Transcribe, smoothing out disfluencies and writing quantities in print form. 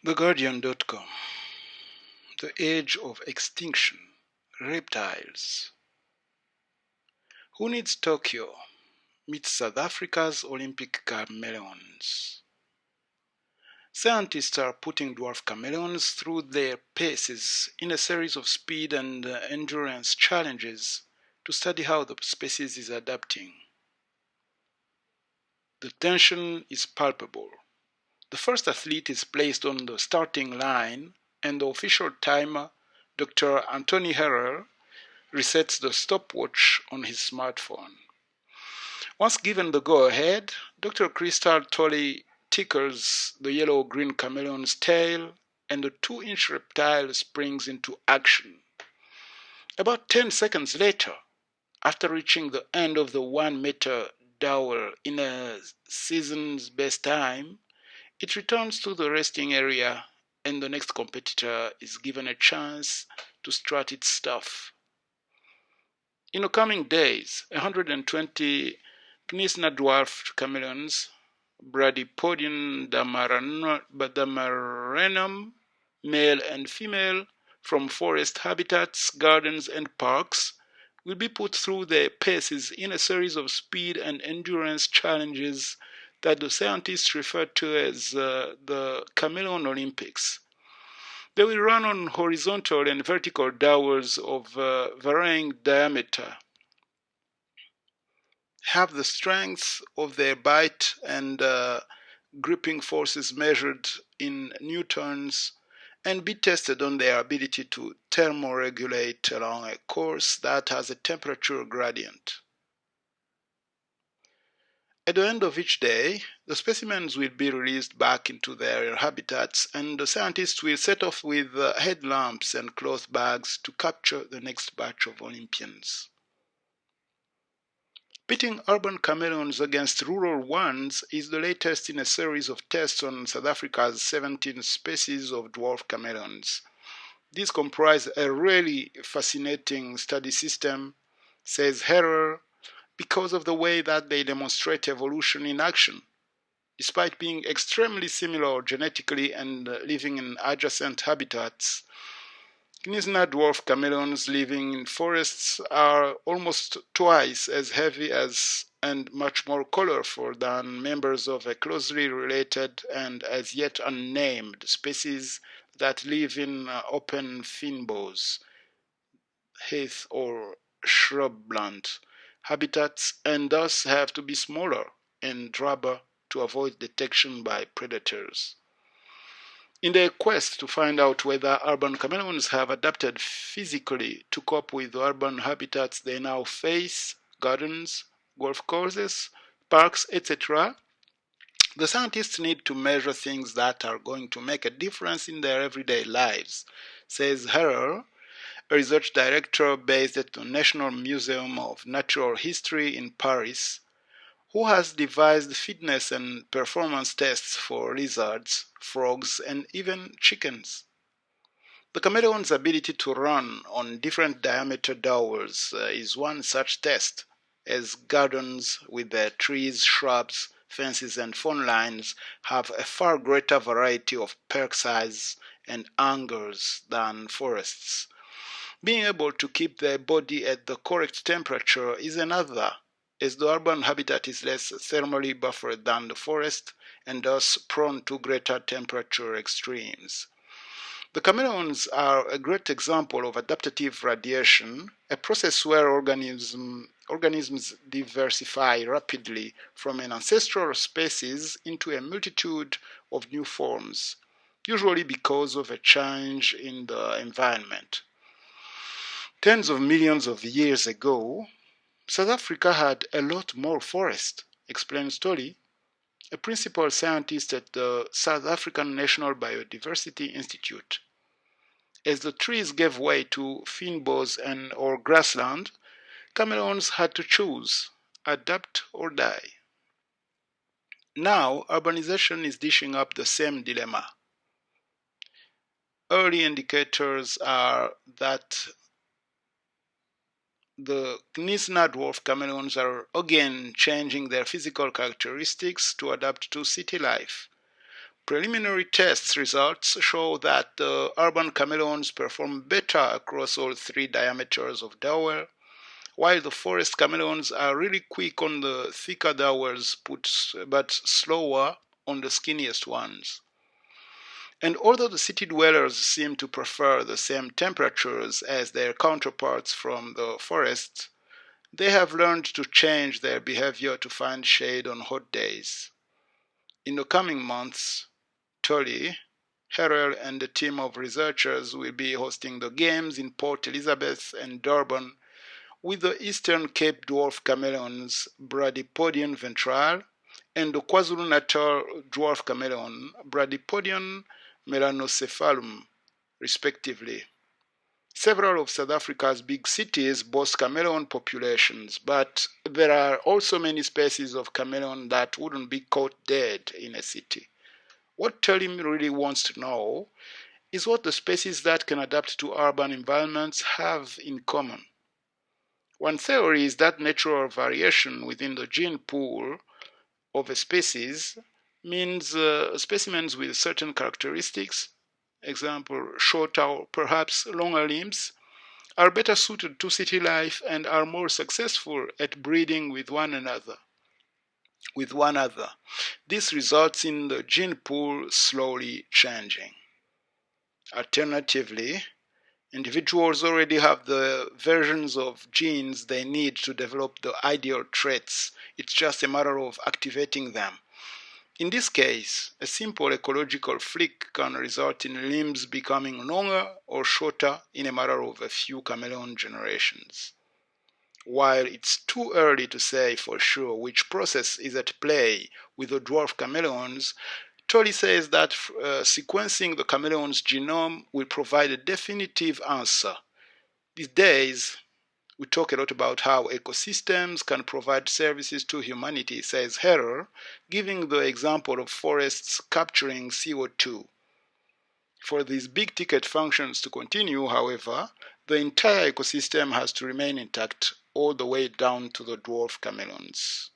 TheGuardian.com. The Age of Extinction. Reptiles. Who needs Tokyo? Meets South Africa's Olympic chameleons. Scientists are putting dwarf chameleons through their paces in a series of speed and endurance challenges to study how the species is adapting. The tension is palpable. The first athlete is placed on the starting line, and the official timer, Dr. Anthony Herrer, resets the stopwatch on his smartphone. Once given the go-ahead, Dr. Crystal Tolley tickles the yellow-green chameleon's tail, and the 2-inch reptile springs into action. About 10 seconds later, after reaching the end of the 1-meter dowel in a season's best time, it returns to the resting area, and the next competitor is given a chance to strut its stuff. In the coming days, 120 Knisna dwarf chameleons, Bradypodium damarenum, male and female, from forest habitats, gardens, and parks, will be put through their paces in a series of speed and endurance challenges that the scientists refer to as the Chameleon Olympics. They will run on horizontal and vertical dowels of varying diameter, have the strength of their bite and gripping forces measured in newtons, and be tested on their ability to thermoregulate along a course that has a temperature gradient. At the end of each day, the specimens will be released back into their habitats, and the scientists will set off with headlamps and cloth bags to capture the next batch of Olympians. Pitting urban chameleons against rural ones is the latest in a series of tests on South Africa's 17 species of dwarf chameleons. These comprise a really fascinating study system, says Herrer, because of the way that they demonstrate evolution in action. Despite being extremely similar genetically and living in adjacent habitats, Knisna dwarf chameleons living in forests are almost twice as heavy as and much more colorful than members of a closely related and as yet unnamed species that live in open fynbos, heath or shrubland habitats, and thus have to be smaller and drabber to avoid detection by predators. In their quest to find out whether urban chameleons have adapted physically to cope with the urban habitats they now face, gardens, golf courses, parks, etc., the scientists need to measure things that are going to make a difference in their everyday lives, says Herrer, a research director based at the National Museum of Natural History in Paris, who has devised fitness and performance tests for lizards, frogs, and even chickens. The chameleon's ability to run on different diameter dowels is one such test, as gardens with their trees, shrubs, fences, and phone lines have a far greater variety of perk size and angles than forests. Being able to keep their body at the correct temperature is another, as the urban habitat is less thermally buffered than the forest and thus prone to greater temperature extremes. The chameleons are a great example of adaptative radiation, a process where organisms diversify rapidly from an ancestral species into a multitude of new forms, usually because of a change in the environment. Tens of millions of years ago, South Africa had a lot more forest, explains Tolley, a principal scientist at the South African National Biodiversity Institute. As the trees gave way to fynbos or grassland, chameleons had to choose, adapt or die. Now, urbanization is dishing up the same dilemma. Early indicators are that the Knisna dwarf chameleons are again changing their physical characteristics to adapt to city life. Preliminary test results show that urban chameleons perform better across all three diameters of dowel, while the forest chameleons are really quick on the thicker dowels but slower on the skinniest ones. And although the city dwellers seem to prefer the same temperatures as their counterparts from the forest, they have learned to change their behavior to find shade on hot days. In the coming months, Tully, Herrell, and a team of researchers will be hosting the games in Port Elizabeth and Durban with the Eastern Cape dwarf chameleons Bradypodium ventral and the KwaZulu-Natal dwarf chameleon Bradypodium melanocephalum, respectively. Several of South Africa's big cities boast chameleon populations, but there are also many species of chameleon that wouldn't be caught dead in a city. What Tully really wants to know is what the species that can adapt to urban environments have in common. One theory is that natural variation within the gene pool of a species means specimens with certain characteristics, example shorter or perhaps longer limbs, are better suited to city life and are more successful at breeding with one another. This results in the gene pool slowly changing. Alternatively, individuals already have the versions of genes they need to develop the ideal traits. It's just a matter of activating them. In this case, a simple ecological flick can result in limbs becoming longer or shorter in a matter of a few chameleon generations. While it's too early to say for sure which process is at play with the dwarf chameleons, Tully says that sequencing the chameleon's genome will provide a definitive answer. These days, we talk a lot about how ecosystems can provide services to humanity, says Herrell, giving the example of forests capturing CO2. For these big ticket functions to continue, however, the entire ecosystem has to remain intact all the way down to the dwarf chameleons.